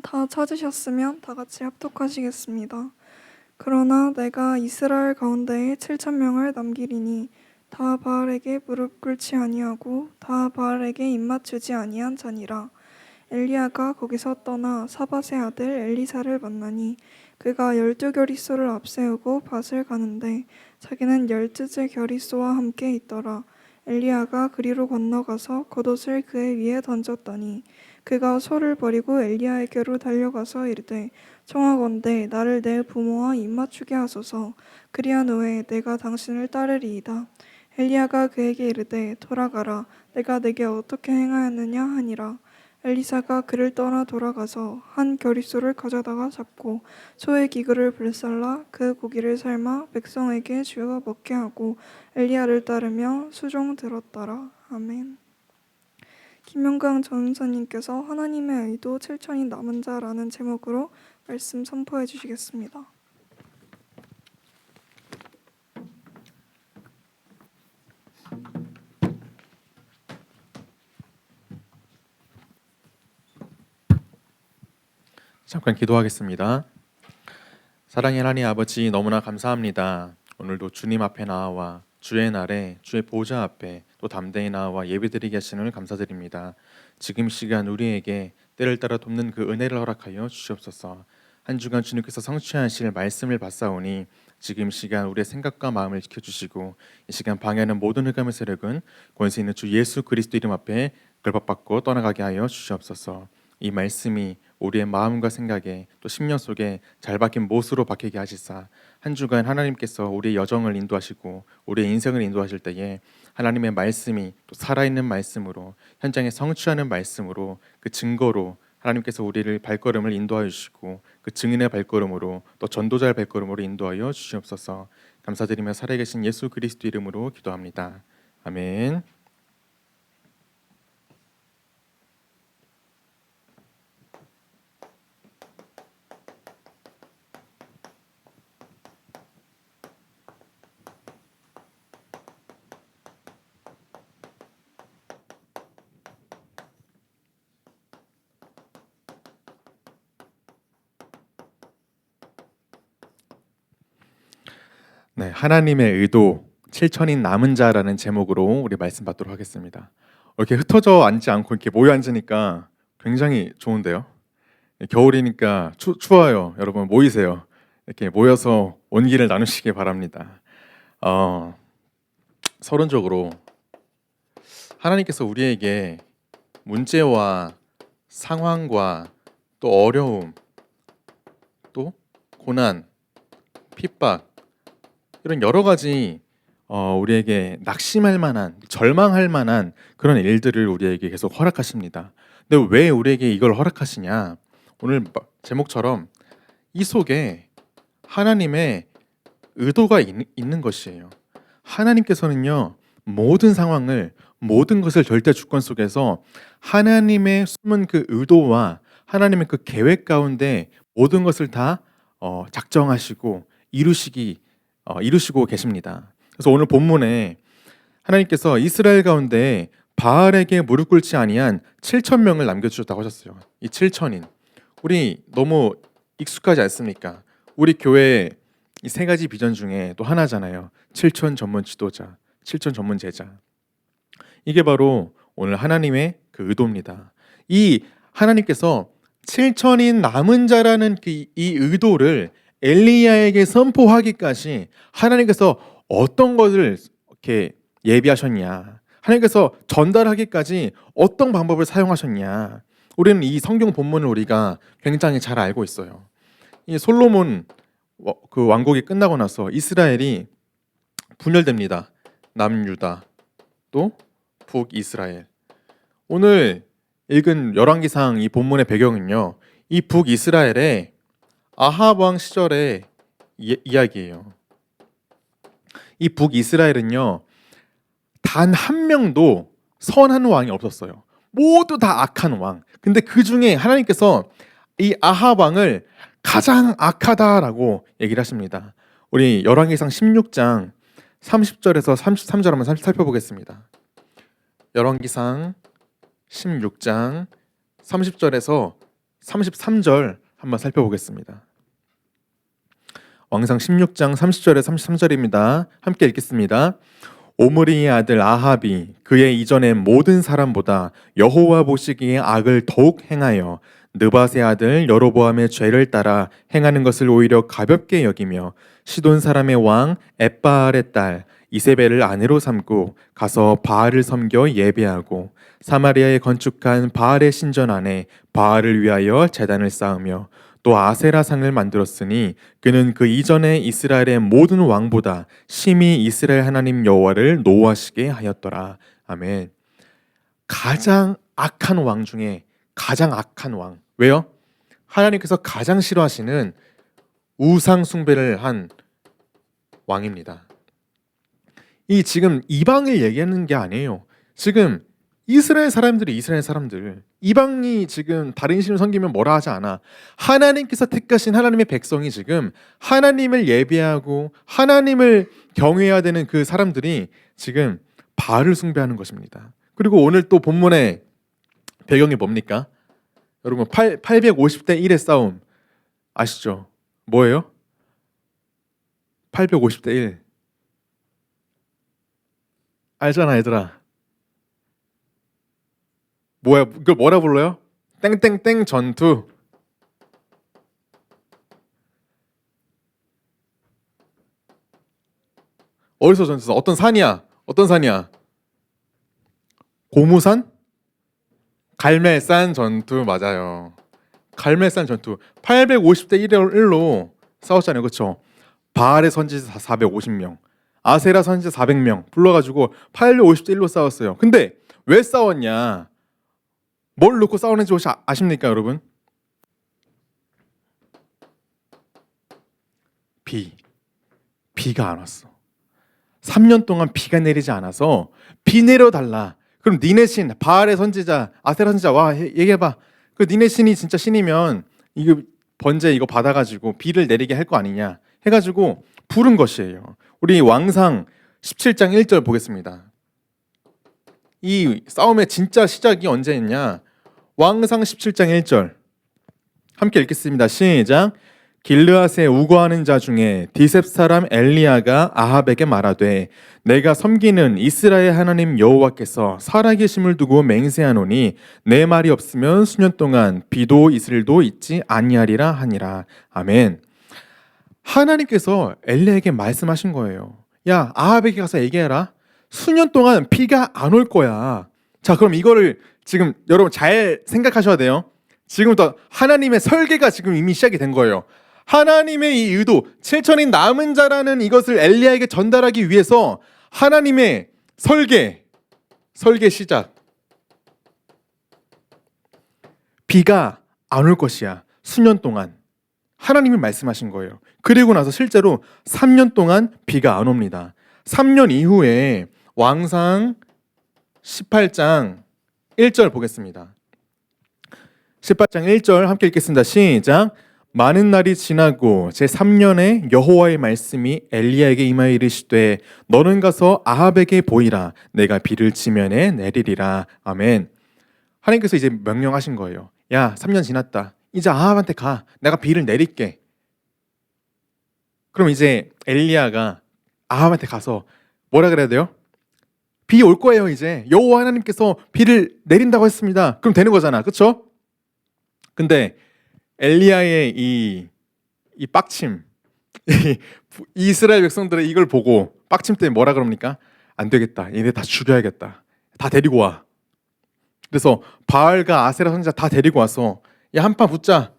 다 찾으셨으면 다 같이 합독하시겠습니다. 그러나 내가 이스라엘 가운데에 7,000명을 남기리니 다 바알에게 무릎 꿇지 아니하고 다 바알에게 입맞추지 아니한 자니라. 엘리야가 거기서 떠나 사밧의 아들 엘리사를 만나니 그가 12겨리소를 앞세우고 밭을 가는데 자기는 12겨리소와 함께 있더라. 엘리야가 그리로 건너가서 겉옷을 그의 위에 던졌더니 그가 소를 버리고 엘리야에게로 달려가서 이르되 청하건대 나를 내 부모와 입맞추게 하소서. 그리한 후에 내가 당신을 따르리이다. 엘리야가 그에게 이르되 돌아가라. 내가 내게 어떻게 행하였느냐 하니라. 엘리사가 그를 떠나 돌아가서 한 겨리소를 가져다가 잡고 소의 기그를 불살라 그 고기를 삶아 백성에게 주어 먹게 하고 엘리야를 따르며 수종 들었더라. 아멘. 김영광 전사님께서 하나님의 의도 7천이 남은 자라는 제목으로 말씀 선포해 주시겠습니다. 잠깐 기도하겠습니다. 사랑의 하나님 아버지, 너무나 감사합니다. 오늘도 주님 앞에 나와 주의 날에 주의 보좌 앞에 또 담대히 나와 예배드리게 하시는 감사드립니다. 지금 시간 우리에게 때를 따라 돕는 그 은혜를 허락하여 주시옵소서. 한 주간 주님께서 성취하실 말씀을 받사오니 지금 시간 우리의 생각과 마음을 지켜주시고 이 시간 방해하는 모든 흑암의 세력은 권세 있는 주 예수 그리스도 이름 앞에 결박받고 떠나가게 하여 주시옵소서. 이 말씀이 우리의 마음과 생각에 또 심령 속에 잘 박힌 못으로 박히게 하시사 한 주간 하나님께서 우리의 여정을 인도하시고 우리의 인생을 인도하실 때에 하나님의 말씀이 또 살아있는 말씀으로 현장에 성취하는 말씀으로 그 증거로 하나님께서 우리를 발걸음을 인도하여 주시고 그 증인의 발걸음으로 또 전도자의 발걸음으로 인도하여 주시옵소서. 감사드리며 살아계신 예수 그리스도 이름으로 기도합니다. 아멘. 네, 하나님의 의도 7천인 남은 자라는 제목으로 우리 말씀 받도록 하겠습니다. 이렇게 흩어져 앉지 않고 이렇게 모여 앉으니까 굉장히 좋은데요. 겨울이니까 추워요. 여러분 모이세요. 이렇게 모여서 온기를 나누시기 바랍니다. 서론적으로 하나님께서 우리에게 문제와 상황과 또 어려움, 또 고난, 핍박 이런 여러 가지 우리에게 낙심할 만한, 절망할 만한 그런 일들을 우리에게 계속 허락하십니다. 근데 왜 우리에게 이걸 허락하시냐? 오늘 제목처럼 이 속에 하나님의 의도가 있는 것이에요. 하나님께서는요, 모든 상황을, 모든 것을 절대 주권 속에서 하나님의 숨은 그 의도와 하나님의 그 계획 가운데 모든 것을 다 작정하시고 이루시고 계십니다. 그래서 오늘 본문에 하나님께서 이스라엘 가운데 바알에게 무릎 꿇지 아니한 7,000명을 남겨주셨다고 하셨어요. 이 7,000인 우리 너무 익숙하지 않습니까? 우리 교회 이 세 가지 비전 중에 또 하나잖아요. 7천 전문 지도자, 7천 전문 제자. 이게 바로 오늘 하나님의 그 의도입니다. 이 하나님께서 7천인 남은 자라는 이 의도를 엘리야에게 선포하기까지 하나님께서 어떤 것을 이렇게 예비하셨냐, 하나님께서 전달하기까지 어떤 방법을 사용하셨냐, 우리는 이 성경 본문을 우리가 굉장히 잘 알고 있어요. 이 솔로몬 그 왕국이 끝나고 나서 이스라엘이 분열됩니다. 남유다 또 북이스라엘. 오늘 읽은 열왕기상 이 본문의 배경은요, 이 북이스라엘의 아합 왕 시절의 이야기예요. 이 북이스라엘은요, 단 한 명도 선한 왕이 없었어요. 모두 다 악한 왕. 근데 그 중에 하나님께서 이 아합 왕을 가장 악하다라고 얘기를 하십니다. 우리 열왕기상 16장 30절에서 33절 한번 살펴보겠습니다. 열왕기상 16장 30절에서 33절 한번 살펴보겠습니다. 왕상 16장 30절에 33절입니다. 함께 읽겠습니다. 오므리의 아들 아합이 그의 이전의 모든 사람보다 여호와 보시기에 악을 더욱 행하여 느밧의 아들 여로보암의 죄를 따라 행하는 것을 오히려 가볍게 여기며 시돈 사람의 왕 엣바알의 딸 이세벨을 아내로 삼고 가서 바알을 섬겨 예배하고 사마리아에 건축한 바알의 신전 안에 바알을 위하여 제단을 쌓으며 또 아세라상을 만들었으니 그는 그 이전에 이스라엘의 모든 왕보다 심히 이스라엘 하나님 여호와를 노하시게 하였더라. 아멘. 가장 악한 왕 중에 가장 악한 왕. 왜요? 하나님께서 가장 싫어하시는 우상 숭배를 한 왕입니다. 이 지금 이방을 얘기하는 게 아니에요. 지금 이스라엘 사람들이 이방이 지금 다른 신을 섬기면 뭐라 하지 않아. 하나님께서 택하신 하나님의 백성이 지금 하나님을 예배하고 하나님을 경외해야 되는 그 사람들이 지금 바알을 숭배하는 것입니다. 그리고 오늘 또 본문의 배경이 뭡니까? 여러분 850대 1의 싸움 아시죠? 뭐예요? 850대 1 알잖아 얘들아. 뭐야? 이걸 뭐라 불러요? 땡땡땡 전투. 어디서 전투? 어떤 산이야? 어떤 산이야? 고무산? 갈멜산 전투 맞아요. 갈멜산 전투. 850대 1로 싸웠잖아요. 그렇죠? 바알의 선지자 450명, 아세라 선지자 400명 불러가지고 850대 1로 싸웠어요. 근데 왜 싸웠냐? 뭘 놓고 싸우는지 혹시 아십니까, 여러분? 비가 안 왔어. 3년 동안 비가 내리지 않아서 비 내려달라. 그럼 니네 신, 바알의 선지자, 아세라 선지자 와 얘기해봐. 그 니네 신이 진짜 신이면 이거 번제 이거 받아가지고 비를 내리게 할 거 아니냐 해가지고 부른 것이에요. 우리 왕상 17장 1절 보겠습니다. 이 싸움의 진짜 시작이 언제였냐? 왕상 17장 1절 함께 읽겠습니다. 시작. 길르앗에 우거하는 자 중에 디셉 사람 엘리야가 아합에게 말하되 내가 섬기는 이스라엘 하나님 여호와께서 살아계심을 두고 맹세하노니 내 말이 없으면 수년 동안 비도 이슬도 있지 아니하리라 하니라. 아멘. 하나님께서 엘리야에게 말씀하신 거예요. 야, 아합에게 가서 얘기해라. 수년 동안 비가 안 올 거야. 자, 그럼 이거를 지금 여러분 잘 생각하셔야 돼요. 지금부터 하나님의 설계가 지금 이미 시작이 된 거예요. 하나님의 이 의도, 7천인 남은 자라는 이것을 엘리야에게 전달하기 위해서 하나님의 설계 시작. 비가 안 올 것이야. 수년 동안. 하나님이 말씀하신 거예요. 그리고 나서 실제로 3년 동안 비가 안 옵니다. 3년 이후에 왕상 18장 1절 보겠습니다. 18장 1절 함께 읽겠습니다. 시작. 많은 날이 지나고 제3년에 여호와의 말씀이 엘리야에게 임하여 이르시되 너는 가서 아합에게 보이라. 내가 비를 지면에 내리리라. 아멘. 하나님께서 이제 명령하신 거예요. 야, 3년 지났다. 이제 아합한테 가. 내가 비를 내릴게. 그럼 이제 엘리야가 아합한테 가서 뭐라 그래야 돼요? 비 올 거예요. 이제 여호와 하나님께서 비를 내린다고 했습니다. 그럼 되는 거잖아. 그렇죠? 근데 엘리야의 이 빡침, 이스라엘 백성들의 이걸 보고 빡침 때문에 뭐라 그럽니까? 안 되겠다. 얘네 다 죽여야겠다. 다 데리고 와. 그래서 바알과 아세라 선지자 다 데리고 와서 야, 한판 붙자.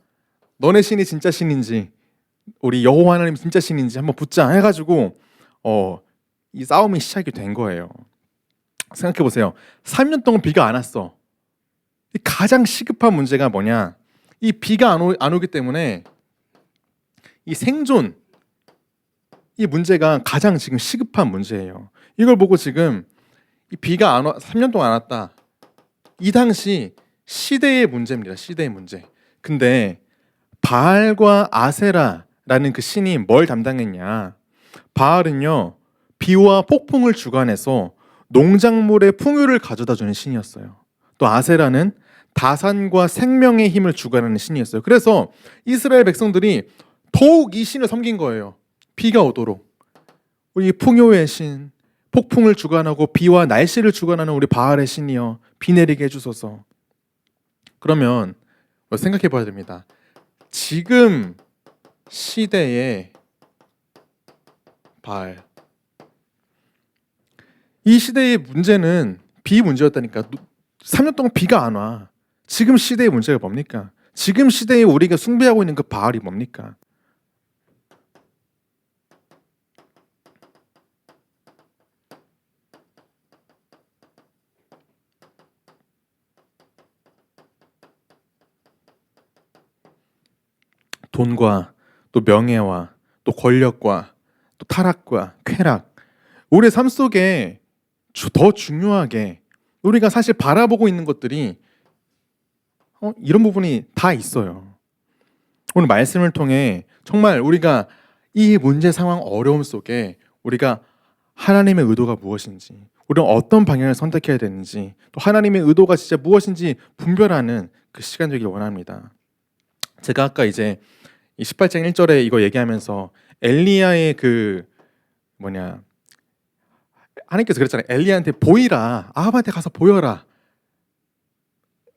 너네 신이 진짜 신인지 우리 여호와 하나님 진짜 신인지 한번 붙자 해가지고 이 싸움이 시작이 된 거예요. 생각해 보세요. 3년 동안 비가 안 왔어. 가장 시급한 문제가 뭐냐? 이 비가 안 오기 때문에 이 생존 이 문제가 가장 지금 시급한 문제예요. 이걸 보고 지금 이 비가 3년 동안 안 왔다. 이 당시 시대의 문제입니다. 시대의 문제. 근데 바알과 아세라라는 그 신이 뭘 담당했냐? 바알은요, 비와 폭풍을 주관해서 농작물의 풍요를 가져다 주는 신이었어요. 또 아세라는 다산과 생명의 힘을 주관하는 신이었어요. 그래서 이스라엘 백성들이 더욱 이 신을 섬긴 거예요. 비가 오도록. 우리 풍요의 신, 폭풍을 주관하고 비와 날씨를 주관하는 우리 바알의 신이여 비 내리게 해주소서. 그러면 생각해 봐야 됩니다. 지금 시대의 바알, 이 시대의 문제는 비 문제였다니까. 3년 동안 비가 안 와. 지금 시대의 문제가 뭡니까? 지금 시대에 우리가 숭배하고 있는 그 바알이 뭡니까? 돈과 또 명예와 또 권력과 또 타락과 쾌락, 우리의 삶 속에 더 중요하게 우리가 사실 바라보고 있는 것들이 이런 부분이 다 있어요. 오늘 말씀을 통해 정말 우리가 이 문제 상황 어려움 속에 우리가 하나님의 의도가 무엇인지, 우리는 어떤 방향을 선택해야 되는지, 또 하나님의 의도가 진짜 무엇인지 분별하는 그 시간 되길 원합니다. 제가 아까 이제 이 18장 1절에 이거 얘기하면서 엘리야의 그 하나님께서 그랬잖아요. 엘리야한테 보이라, 아합한테 가서 보여라.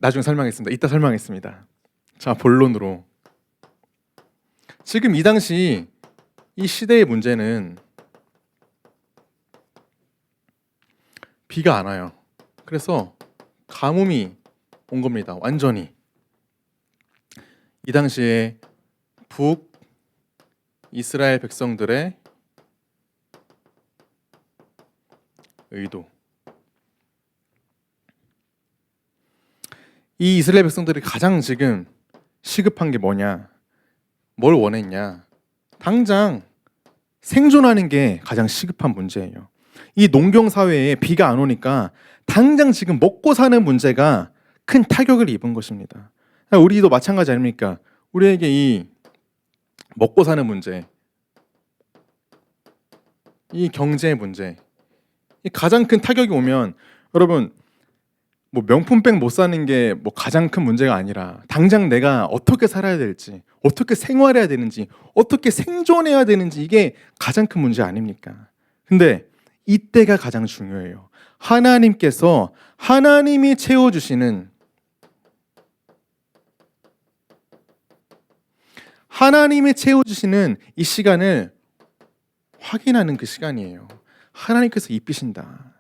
나중에 설명했습니다. 이따 설명했습니다. 자, 본론으로. 지금 이 당시 이 시대의 문제는 비가 안 와요. 그래서 가뭄이 온 겁니다. 완전히. 이 당시에 북 이스라엘 백성들의 의도. 이 이스라엘 백성들이 가장 지금 시급한 게 뭐냐? 뭘 원했냐? 당장 생존하는 게 가장 시급한 문제예요. 이 농경 사회에 비가 안 오니까 당장 지금 먹고 사는 문제가 큰 타격을 입은 것입니다. 우리도 마찬가지 아닙니까? 우리에게 이 먹고 사는 문제, 이 경제 문제, 이 가장 큰 타격이 오면 여러분 명품백 못 사는 게 가장 큰 문제가 아니라 당장 내가 어떻게 살아야 될지, 어떻게 생활해야 되는지, 어떻게 생존해야 되는지 이게 가장 큰 문제 아닙니까? 근데 이때가 가장 중요해요. 하나님께서 하나님이 채워주시는 이 시간을 확인하는 그 시간이에요. 하나님께서 입히신다.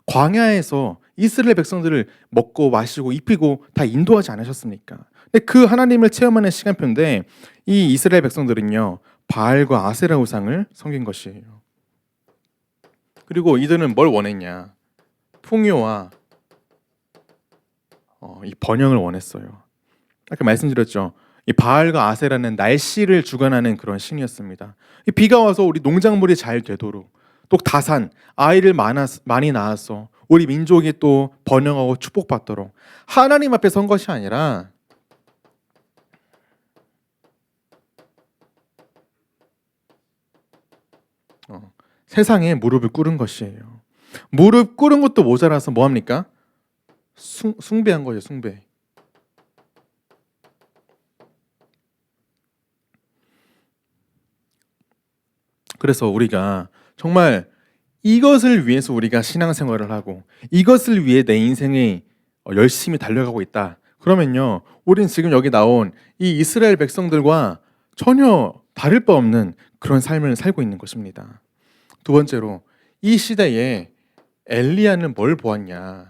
광야에서 이스라엘 백성들을 먹고 마시고 입히고 다 인도하지 않으셨습니까? 근데 그 하나님을 체험하는 시간표인데 이 이스라엘 백성들은요 바알과 아세라 우상을 섬긴 것이에요. 그리고 이들은 뭘 원했냐? 풍요와 이 번영을 원했어요. 아까 말씀드렸죠. 이 바알과 아세라는 날씨를 주관하는 그런 신이었습니다. 이 비가 와서 우리 농작물이 잘 되도록, 또 다산 아이를 많이 낳아서 우리 민족이 또 번영하고 축복받도록 하나님 앞에 선 것이 아니라 세상에 무릎을 꿇은 것이에요. 무릎 꿇은 것도 모자라서 뭐합니까? 숭배한 거죠. 숭배. 그래서 우리가 정말 이것을 위해서 우리가 신앙생활을 하고 이것을 위해 내 인생이 열심히 달려가고 있다. 그러면요, 우린 지금 여기 나온 이 이스라엘 백성들과 전혀 다를 바 없는 그런 삶을 살고 있는 것입니다. 두 번째로, 이 시대에 엘리야는 뭘 보았냐?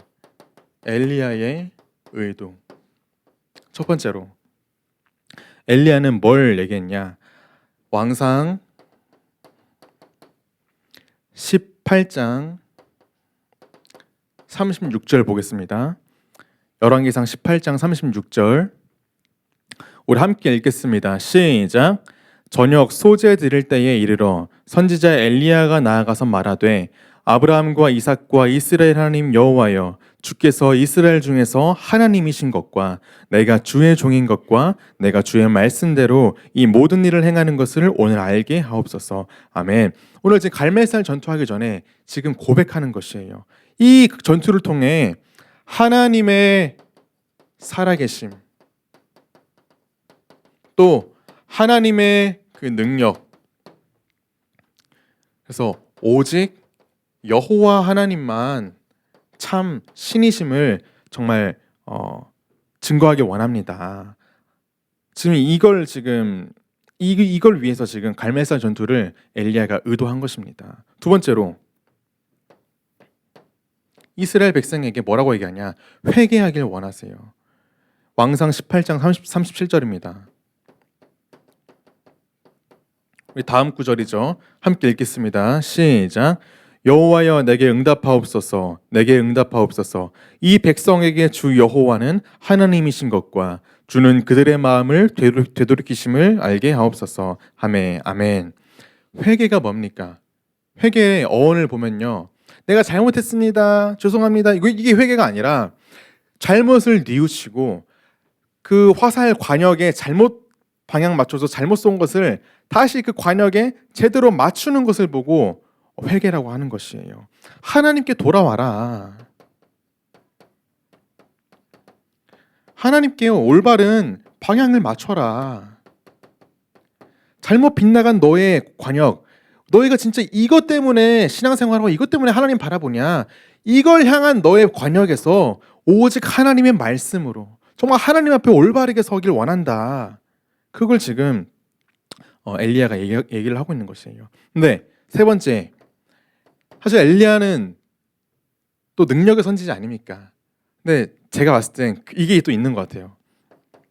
엘리야의 의도. 첫 번째로, 엘리야는 뭘 얘기했냐? 왕상 18장 36절 보겠습니다. 열왕기상 18장 36절 우리 함께 읽겠습니다. 시작. 저녁 소재 드릴 때에 이르러 선지자 엘리야가 나아가서 말하되 아브라함과 이삭과 이스라엘 하나님 여호와여, 주께서 이스라엘 중에서 하나님이신 것과 내가 주의 종인 것과 내가 주의 말씀대로 이 모든 일을 행하는 것을 오늘 알게 하옵소서. 아멘. 오늘 지금 갈멜산 전투하기 전에 지금 고백하는 것이에요. 이 전투를 통해 하나님의 살아계심, 또 하나님의 그 능력. 그래서 오직 여호와 하나님만 참 신이심을 정말 증거하기 원합니다. 지금 이걸 위해서 지금 갈멜산 전투를 엘리야가 의도한 것입니다. 두 번째로 이스라엘 백성에게 뭐라고 얘기하냐? 회개하길 원하세요. 왕상 18장 37절입니다. 우리 다음 구절이죠. 함께 읽겠습니다. 시작. 여호와여 내게 응답하옵소서. 내게 응답하옵소서. 이 백성에게 주 여호와는 하나님이신 것과 주는 그들의 마음을 되돌이키심을 알게 하옵소서. 아멘. 아멘. 회개가 뭡니까? 회개의 어원을 보면요, 내가 잘못했습니다, 죄송합니다, 이게 회개가 아니라 잘못을 뉘우치고 그 화살 관역에 잘못 방향 맞춰서 잘못 쏜 것을 다시 그 관역에 제대로 맞추는 것을 보고 회개라고 하는 것이에요. 하나님께 돌아와라. 하나님께 올바른 방향을 맞춰라. 잘못 빗나간 너의 관역, 너희가 진짜 이것 때문에 신앙생활하고 이것 때문에 하나님 바라보냐, 이걸 향한 너의 관역에서 오직 하나님의 말씀으로 정말 하나님 앞에 올바르게 서길 원한다. 그걸 지금 엘리야가 얘기를 하고 있는 것이에요. 근데 세 번째, 사실 엘리야는 또 능력의 선지자 아닙니까? 근데 제가 봤을 땐 이게 또 있는 것 같아요.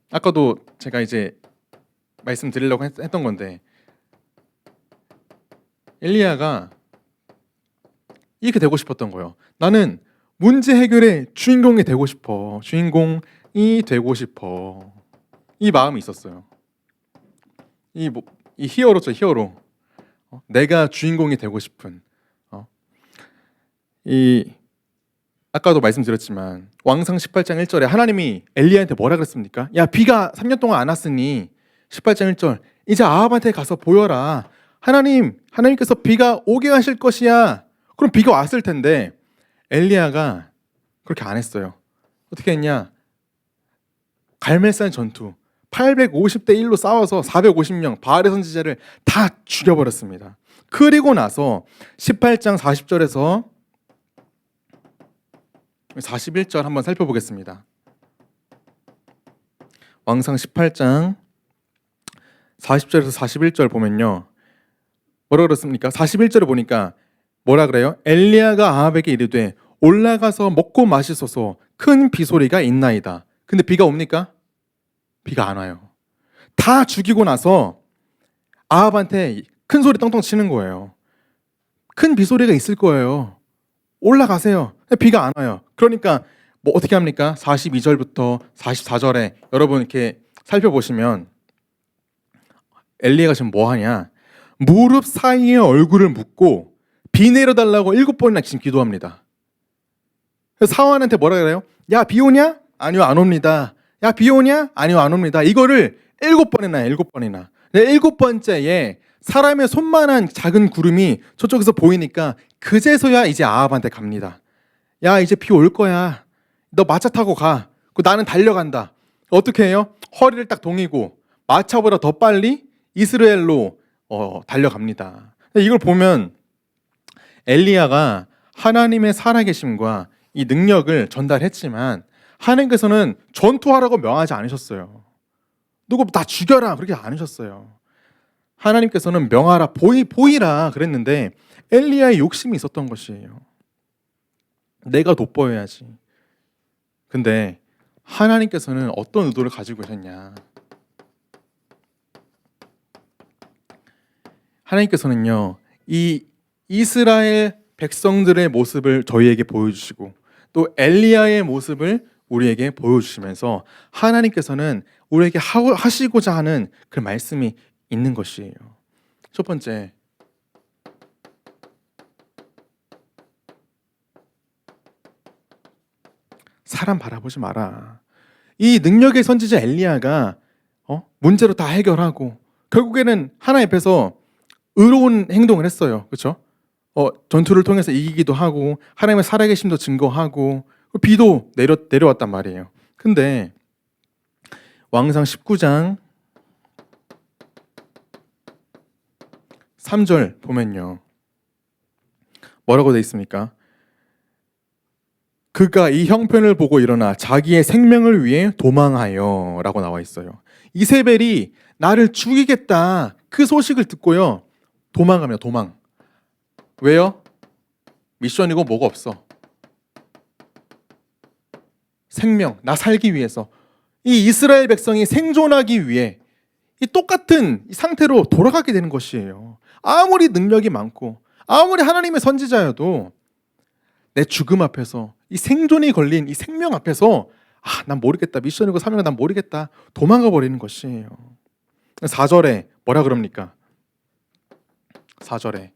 아까도 제가 이제 말씀드리려고 했던 건데, 엘리야가 이렇게 되고 싶었던 거예요. 나는 문제 해결의 주인공이 되고 싶어. 주인공이 되고 싶어. 이 마음이 있었어요. 이 히어로죠, 히어로. 내가 주인공이 되고 싶은. 아까도 말씀드렸지만 왕상 18장 1절에 하나님이 엘리야한테 뭐라 그랬습니까? 야, 비가 3년 동안 안 왔으니 18장 1절 이제 아합한테 가서 보여라. 하나님께서 비가 오게 하실 것이야. 그럼 비가 왔을 텐데 엘리야가 그렇게 안 했어요. 어떻게 했냐? 갈멜산 전투 850대 1로 싸워서 450명 바알의 선지자를 다 죽여버렸습니다. 그리고 나서 18장 40절에서 41절 한번 살펴보겠습니다. 왕상 18장 40절에서 41절 보면요, 뭐라 그랬습니까? 41절을 보니까 뭐라 그래요? 엘리야가 아합에게 이르되 올라가서 먹고 마시소서, 큰 비소리가 있나이다. 근데 비가 옵니까? 비가 안 와요. 다 죽이고 나서 아합한테 큰 소리 떵떵 치는 거예요. 큰 비소리가 있을 거예요. 올라가세요. 비가 안 와요. 그러니까 뭐 어떻게 합니까? 42절부터 44절에 여러분 이렇게 살펴보시면 엘리야가 지금 뭐 하냐? 무릎 사이에 얼굴을 묻고 비 내려달라고 7번이나 지금 기도합니다. 그래서 사환한테 뭐라 그래요? 야, 비 오냐? 아니요, 안 옵니다. 야, 비 오냐? 아니요, 안 옵니다. 이거를 7번이나 7번이나. 7번째에 사람의 손만한 작은 구름이 저쪽에서 보이니까 그제서야 이제 아합한테 갑니다. 야, 이제 비 올 거야. 너 마차 타고 가. 나는 달려간다. 어떻게 해요? 허리를 딱 동이고 마차보다 더 빨리 이스라엘로 달려갑니다. 이걸 보면 엘리야가 하나님의 살아계심과 이 능력을 전달했지만 하나님께서는 전투하라고 명하지 않으셨어요. 누구 다 죽여라 그렇게 안 하셨어요. 하나님께서는 명하라, 보이라 그랬는데 엘리야의 욕심이 있었던 것이에요. 내가 돋보여야지. 근데 하나님께서는 어떤 의도를 가지고 계셨냐? 하나님께서는요, 이 이스라엘 백성들의 모습을 저희에게 보여주시고 또 엘리야의 모습을 우리에게 보여주시면서 하나님께서는 우리에게 하시고자 하는 그 말씀이 있는 것이에요. 첫 번째, 사람 바라보지 마라. 이 능력의 선지자 엘리야가 문제로 다 해결하고 결국에는 하나님 앞에서 의로운 행동을 했어요. 그렇죠? 전투를 통해서 이기기도 하고 하나님의 살아계심도 증거하고 비도 내려왔단 말이에요. 근데 왕상 19장 3절 보면요. 뭐라고 되어 있습니까? 그가 이 형편을 보고 일어나 자기의 생명을 위해 도망하여 라고 나와 있어요. 이세벨이 나를 죽이겠다 그 소식을 듣고요. 도망갑니다. 도망. 왜요? 미션이고 뭐가 없어. 생명, 나 살기 위해서. 이 이스라엘 백성이 생존하기 위해 이 똑같은 이 상태로 돌아가게 되는 것이에요. 아무리 능력이 많고 아무리 하나님의 선지자여도 내 죽음 앞에서 이 생존이 걸린 이 생명 앞에서 난 모르겠다. 미션이고 사명은 난 모르겠다. 도망가 버리는 것이에요. 4절에 뭐라 그럽니까? 4절에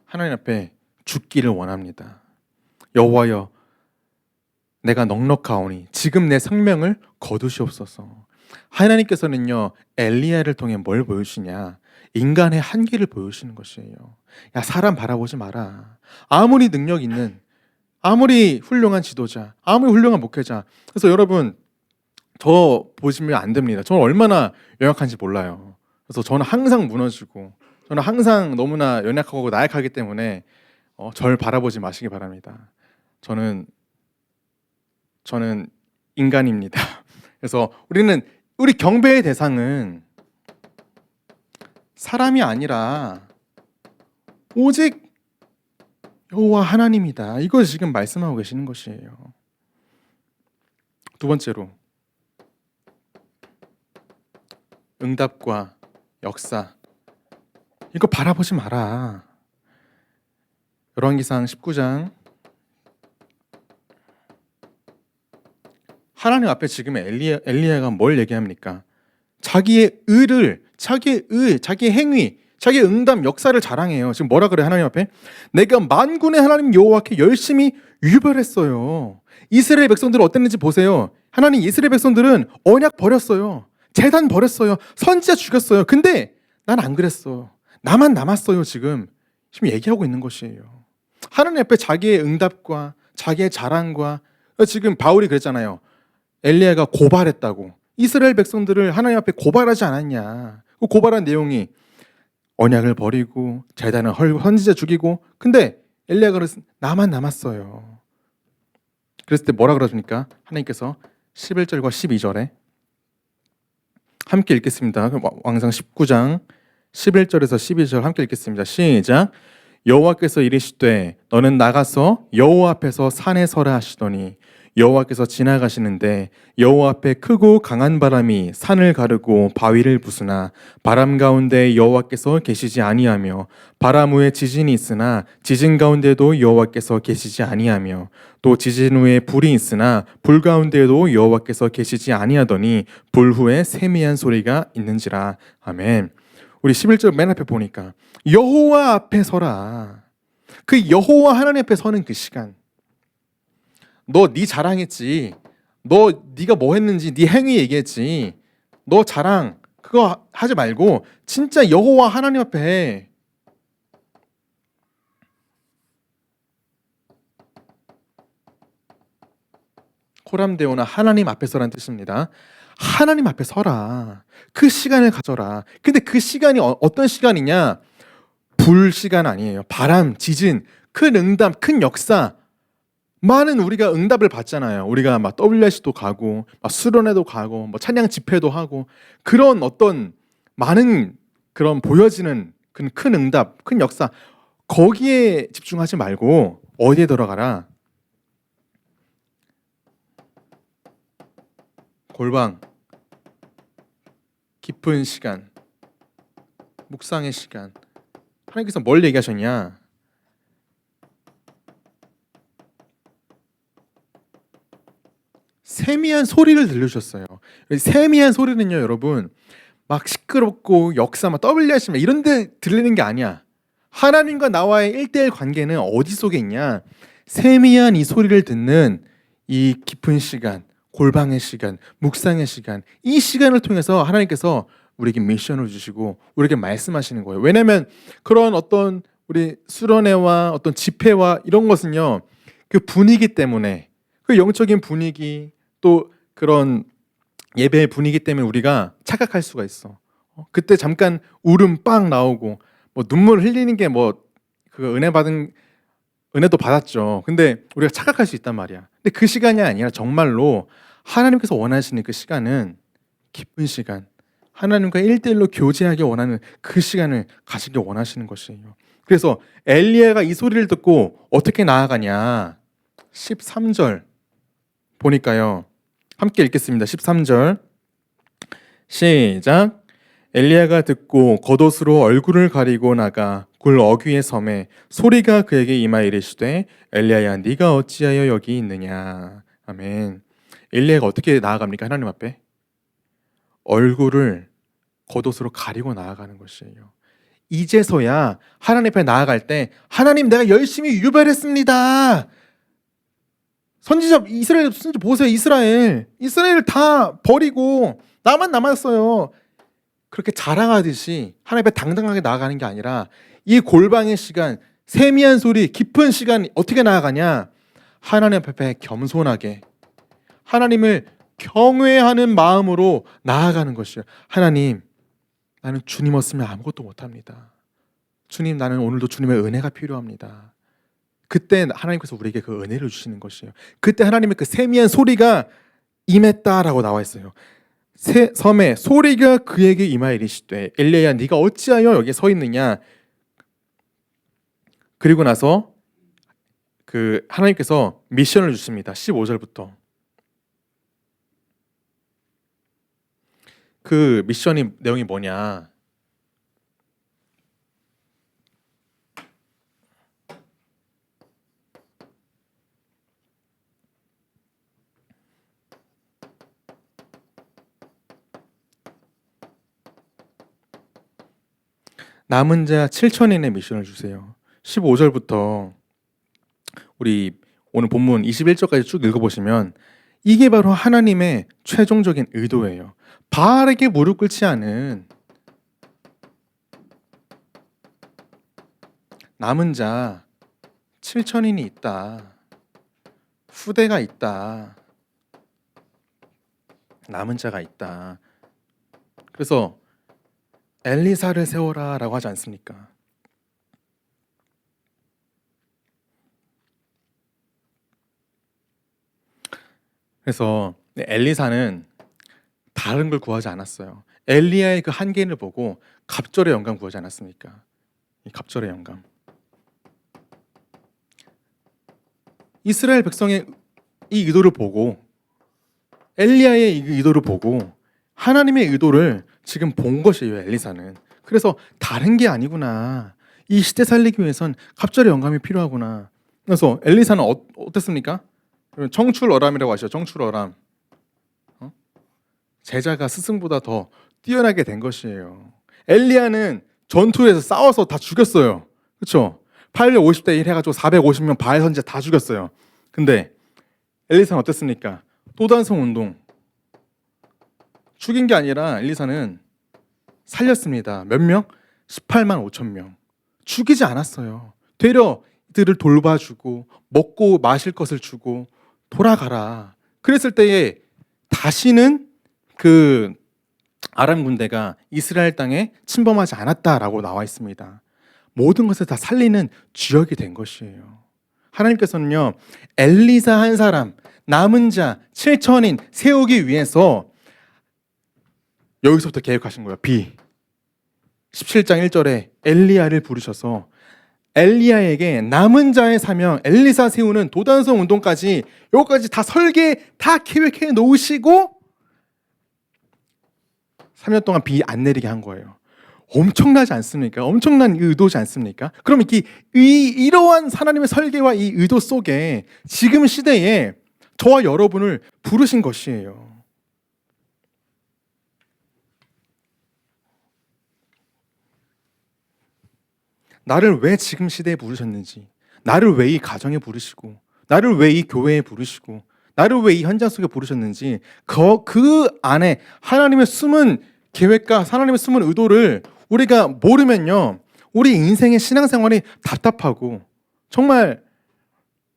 하나님 앞에 죽기를 원합니다. 여호와여 내가 넉넉하오니 지금 내 생명을 거두시옵소서. 하나님께서는요 엘리야를 통해 뭘 보여주시냐? 인간의 한계를 보여주시는 것이에요. 야 사람 바라보지 마라. 아무리 능력 있는 아무리 훌륭한 지도자 아무리 훌륭한 목회자 그래서 여러분 저 보시면 안 됩니다. 저는 얼마나 연약한지 몰라요. 그래서 저는 항상 무너지고 저는 항상 너무나 연약하고 나약하기 때문에 절 바라보지 마시기 바랍니다. 저는 인간입니다. 그래서 우리 경배의 대상은 사람이 아니라 오직 여호와 하나님이다. 이걸 지금 말씀하고 계시는 것이에요. 두 번째로 응답과 역사 이거 바라보지 마라. 열왕기상 19장 하나님 앞에 지금 엘리야가 뭘 얘기합니까? 자기의 행위, 자기의 응답 역사를 자랑해요. 지금 뭐라 그래 하나님 앞에? 내가 만군의 하나님 여호와께 열심히 유별했어요. 이스라엘 백성들은 어땠는지 보세요. 하나님 이스라엘 백성들은 언약 버렸어요. 제단 버렸어요. 선지자 죽였어요. 근데 난 안 그랬어. 나만 남았어요. 지금 얘기하고 있는 것이에요. 하나님 앞에 자기의 응답과 자기의 자랑과 지금 바울이 그랬잖아요. 엘리야가 고발했다고. 이스라엘 백성들을 하나님 앞에 고발하지 않았냐. 그 고발한 내용이 언약을 버리고 제단을 헐고 선지자 죽이고 근데 엘리야가 그랬어. 나만 남았어요. 그랬을 때 뭐라 그러십니까? 하나님께서 11절과 12절에 함께 읽겠습니다. 왕상 19장 11절에서 12절 함께 읽겠습니다. 시작. 여호와께서 이르시되 너는 나가서 여호와 앞에서 산에 서라 하시더니 여호와께서 지나가시는데 여호와 앞에 크고 강한 바람이 산을 가르고 바위를 부수나 바람 가운데 여호와께서 계시지 아니하며 바람 후에 지진이 있으나 지진 가운데도 여호와께서 계시지 아니하며 또 지진 후에 불이 있으나 불 가운데도 여호와께서 계시지 아니하더니 불 후에 세미한 소리가 있는지라. 아멘. 우리 11절 맨 앞에 보니까 여호와 앞에 서라. 그 여호와 하나님 앞에 서는 그 시간. 너 네 자랑했지. 네가 뭐 했는지 네 행위 얘기했지. 너 자랑 그거 하지 말고 진짜 여호와 하나님 앞에 해. 코람데오나 하나님 앞에 서라는 뜻입니다. 하나님 앞에 서라. 그 시간을 가져라. 근데 그 시간이 어떤 시간이냐? 불 시간 아니에요. 바람, 지진, 큰 응답, 큰 역사. 많은 우리가 응답을 받잖아요. 우리가 막 WRC도 가고, 막 수련회도 가고, 뭐 찬양 집회도 하고 그런 어떤 많은 그런 보여지는 큰 응답, 큰 역사 거기에 집중하지 말고 어디에 들어가라? 골방, 깊은 시간, 묵상의 시간. 하나님께서 뭘 얘기하셨냐? 세미한 소리를 들려주셨어요. 세미한 소리는요, 여러분, 막 시끄럽고 역사 막 WRC 이런 데 들리는 게 아니야. 하나님과 나와의 1:1 관계는 어디 속에 있냐? 세미한 이 소리를 듣는 이 깊은 시간, 골방의 시간, 묵상의 시간, 이 시간을 통해서 하나님께서 우리에게 미션을 주시고 우리에게 말씀하시는 거예요. 왜냐하면 그런 어떤 우리 수련회와 어떤 집회와 이런 것은요, 그 분위기 때문에 그 영적인 분위기 또 그런 예배의 분위기 때문에 우리가 착각할 수가 있어. 그때 잠깐 울음 빵 나오고 뭐 눈물 흘리는 게 뭐 그 은혜도 받았죠. 근데 우리가 착각할 수 있단 말이야. 근데 그 시간이 아니라 정말로 하나님께서 원하시는 그 시간은 기쁜 시간, 하나님과 1대1로 교제하기 원하는 그 시간을 가지기 원하시는 것이에요. 그래서 엘리야가 이 소리를 듣고 어떻게 나아가냐? 13절 보니까요. 함께 읽겠습니다. 13절 시작. 엘리야가 듣고 겉옷으로 얼굴을 가리고 나가 굴 어귀의 섬에 소리가 그에게 임하여 이르시되 엘리야야 네가 어찌하여 여기 있느냐. 아멘. 엘리야가 어떻게 나아갑니까? 하나님 앞에 얼굴을 겉옷으로 가리고 나아가는 것이에요. 이제서야 하나님 앞에 나아갈 때 하나님 내가 열심히 유별했습니다. 선지자 이스라엘 선지자 보세요. 이스라엘 다 버리고 나만 남았어요. 그렇게 자랑하듯이 하나님 앞에 당당하게 나아가는 게 아니라 이 골방의 시간, 세미한 소리, 깊은 시간 어떻게 나아가냐? 하나님 앞에 겸손하게 하나님을 경외하는 마음으로 나아가는 것이에요. 하나님, 나는 주님 없으면 아무것도 못합니다. 주님, 나는 오늘도 주님의 은혜가 필요합니다. 그때 하나님께서 우리에게 그 은혜를 주시는 것이에요. 그때 하나님의 그 세미한 소리가 임했다라고 나와 있어요. 섬에 소리가 그에게 임하여 이르시되 엘리야야 네가 어찌하여 여기 서 있느냐. 그리고 나서 그 하나님께서 미션을 주십니다. 15절부터. 그 미션이 내용이 뭐냐? 남은 자 7천인의 미션을 주세요. 15절부터 우리 오늘 본문 21절까지 쭉 읽어보시면 이게 바로 하나님의 최종적인 의도예요. 바알에게 무릎 꿇지 않은 남은 자 7천인이 있다. 후대가 있다. 남은 자가 있다. 그래서 엘리사를 세워라 라고 하지 않습니까? 그래서 엘리사는 다른 걸 구하지 않았어요. 엘리야의 그 한계를 보고 갑절의 영감 구하지 않았습니까? 이 갑절의 영감. 이스라엘 백성의 이 의도를 보고 엘리야의 이 의도를 보고 하나님의 의도를 지금 본 것이에요. 엘리사는. 그래서 다른 게 아니구나. 이 시대 살리기 위해선 갑절의 영감이 필요하구나. 그래서 엘리사는 어땠습니까? 청출어람이라고 하시죠. 청출어람. 제자가 스승보다 더 뛰어나게 된 것이에요. 엘리야는 전투에서 싸워서 다 죽였어요. 그렇죠? 850대 1 해가지고 450명 바알 선지자 다 죽였어요. 근데 엘리사는 어땠습니까? 도단성 운동. 죽인 게 아니라 엘리사는 살렸습니다. 몇 명? 18만 5천 명. 죽이지 않았어요. 되려 이들을 돌봐주고 먹고 마실 것을 주고 돌아가라. 그랬을 때에 다시는 그 아람 군대가 이스라엘 땅에 침범하지 않았다라고 나와 있습니다. 모든 것을 다 살리는 주역이 된 것이에요. 하나님께서는요, 엘리사 한 사람, 남은 자 7천인 세우기 위해서 여기서부터 계획하신 거예요. 17장 1절에 엘리야를 부르셔서 엘리야에게 남은 자의 사명, 엘리사 세우는 도단성 운동까지 여기까지 다 설계, 다 계획해 놓으시고 3년 동안 비 안 내리게 한 거예요. 엄청나지 않습니까? 엄청난 의도지 않습니까? 그럼 이러한 하나님의 설계와 이 의도 속에 지금 시대에 저와 여러분을 부르신 것이에요. 나를 왜 지금 시대에 부르셨는지, 나를 왜 이 가정에 부르시고, 나를 왜 이 교회에 부르시고, 나를 왜 이 현장 속에 부르셨는지 그 안에 하나님의 숨은 계획과 하나님의 숨은 의도를 우리가 모르면요, 우리 인생의 신앙생활이 답답하고 정말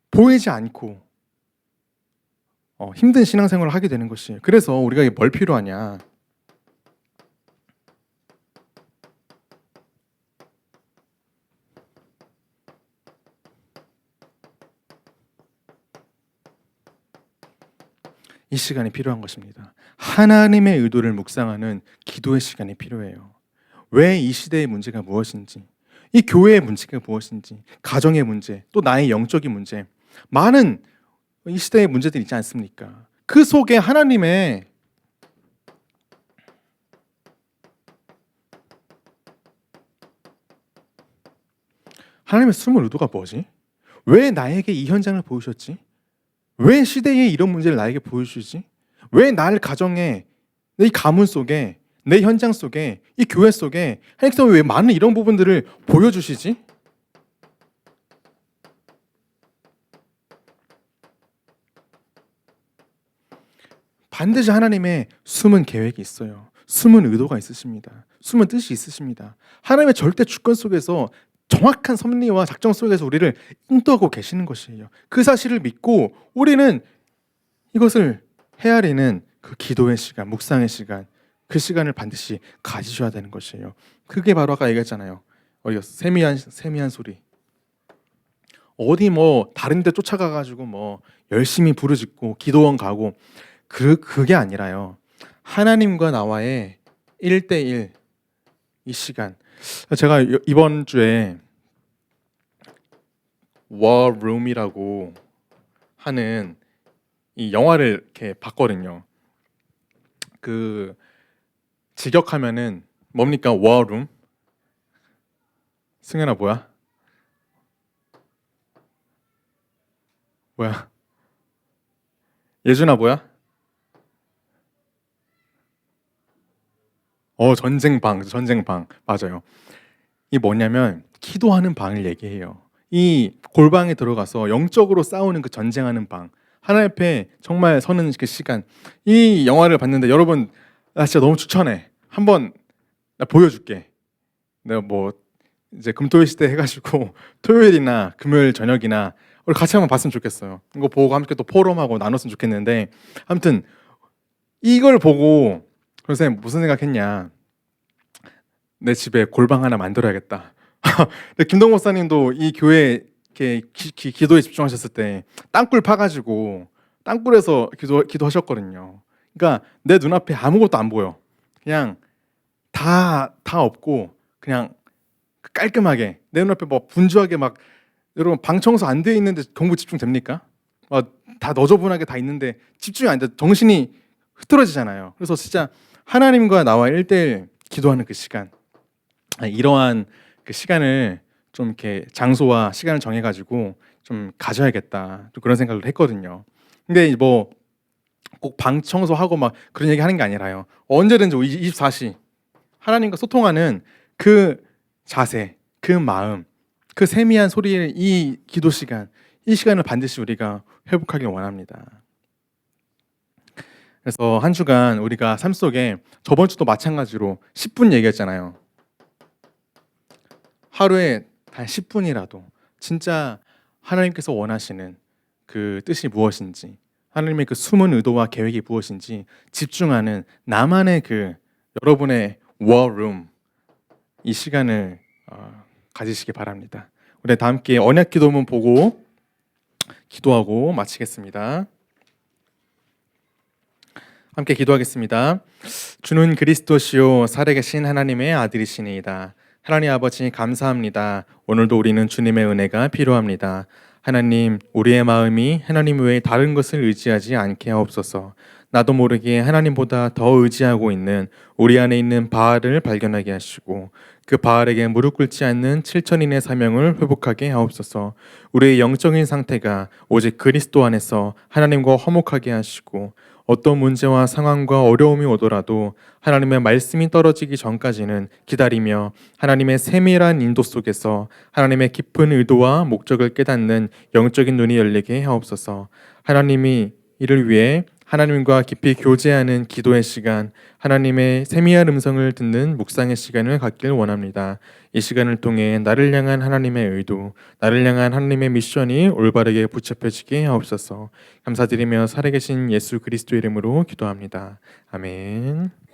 보이지 않고 힘든 신앙생활을 하게 되는 것이에요. 그래서 우리가 뭘 필요하냐? 이 시간이 필요한 것입니다. 하나님의 의도를 묵상하는 기도의 시간이 필요해요. 왜 이 시대의 문제가 무엇인지, 이 교회의 문제가 무엇인지, 가정의 문제, 또 나의 영적인 문제, 많은 이 시대의 문제들이 있지 않습니까? 그 속에 하나님의 숨은 의도가 뭐지? 왜 나에게 이 현장을 보여주셨지? 왜 시대에 이런 문제를 나에게 보여주지? 왜 날 가정에, 내 가문 속에, 내 현장 속에, 이 교회 속에 하나님께서 왜 많은 이런 부분들을 보여주시지? 반드시 하나님의 숨은 계획이 있어요. 숨은 의도가 있으십니다. 숨은 뜻이 있으십니다. 하나님의 절대 주권 속에서 정확한 섭리와 작정 속에서 우리를 인도하고 계시는 것이에요. 그 사실을 믿고 우리는 이것을 헤아리는 그 기도의 시간, 묵상의 시간, 그 시간을 반드시 가지셔야 되는 것이에요. 그게 바로 아까 얘기했잖아요. 세미한 소리. 어디 뭐 다른 데 쫓아가 가지고 뭐 열심히 부르짖고 기도원 가고 그게 아니라요. 하나님과 나와의 1대1 이 시간. 제가 이번 주에 워룸이라고 하는 이 영화를 이렇게 봤거든요. 그 직역하면은 뭡니까? 워룸? 승현아 뭐야? 뭐야? 예준아 뭐야? 전쟁방 맞아요. 이 뭐냐면 기도하는 방을 얘기해요. 이 골방에 들어가서 영적으로 싸우는 그 전쟁하는 방, 하나님 앞에 정말 서는 그 시간. 이 영화를 봤는데 여러분 나 진짜 너무 추천해. 한번 나 보여줄게. 내가 뭐 이제 금토일 시대 해가지고 토요일이나 금요일 저녁이나 우리 같이 한번 봤으면 좋겠어요. 이거 보고 함께 또 포럼하고 나눴으면 좋겠는데 아무튼 이걸 보고 그래서 무슨 생각했냐? 내 집에 골방 하나 만들어야겠다. 김동 목사님도 이 교회 이렇게 기도에 집중하셨을 때 땅굴 파가지고 땅굴에서 기도하셨거든요. 그러니까 내 눈앞에 아무것도 안 보여. 그냥 다 없고 그냥 깔끔하게 내 눈앞에 뭐 분주하게 막 여러분 방 청소 안 돼 있는데 공부 집중 됩니까? 다 너저분하게 다 있는데 집중이 안 돼. 정신이 흐트러지잖아요. 그래서 진짜 하나님과 나와 1대1 기도하는 그 시간, 이러한 그 시간을 좀 이렇게 장소와 시간을 정해가지고 좀 가져야겠다. 좀 그런 생각을 했거든요. 근데 뭐 꼭 방 청소하고 막 그런 얘기 하는 게 아니라요. 언제든지 24시 하나님과 소통하는 그 자세, 그 마음, 그 세미한 소리의 이 기도 시간, 이 시간을 반드시 우리가 회복하길 원합니다. 그래서 한 주간 우리가 삶 속에 저번 주도 마찬가지로 10분 얘기했잖아요. 하루에 단 10분이라도 진짜 하나님께서 원하시는 그 뜻이 무엇인지, 하나님의 그 숨은 의도와 계획이 무엇인지 집중하는 나만의 그 여러분의 워룸 이 시간을 가지시기 바랍니다. 우리 다 함께 언약 기도문 보고 기도하고 마치겠습니다. 함께 기도하겠습니다. 주는 그리스도시요 살아계신 하나님의 아들이시니이다. 하나님 아버지 감사합니다. 오늘도 우리는 주님의 은혜가 필요합니다. 하나님, 우리의 마음이 하나님 외에 다른 것을 의지하지 않게 하옵소서. 나도 모르게 하나님보다 더 의지하고 있는 우리 안에 있는 바알을 발견하게 하시고 그 바알에게 무릎 꿇지 않는 7천인의 사명을 회복하게 하옵소서. 우리의 영적인 상태가 오직 그리스도 안에서 하나님과 화목하게 하시고 어떤 문제와 상황과 어려움이 오더라도 하나님의 말씀이 떨어지기 전까지는 기다리며 하나님의 세밀한 인도 속에서 하나님의 깊은 의도와 목적을 깨닫는 영적인 눈이 열리게 하옵소서. 하나님이 이를 위해 하나님과 깊이 교제하는 기도의 시간, 하나님의 세미한 음성을 듣는 묵상의 시간을 갖길 원합니다. 이 시간을 통해 나를 향한 하나님의 의도, 나를 향한 하나님의 미션이 올바르게 붙잡혀지게 하옵소서. 감사드리며 살아계신 예수 그리스도 이름으로 기도합니다. 아멘.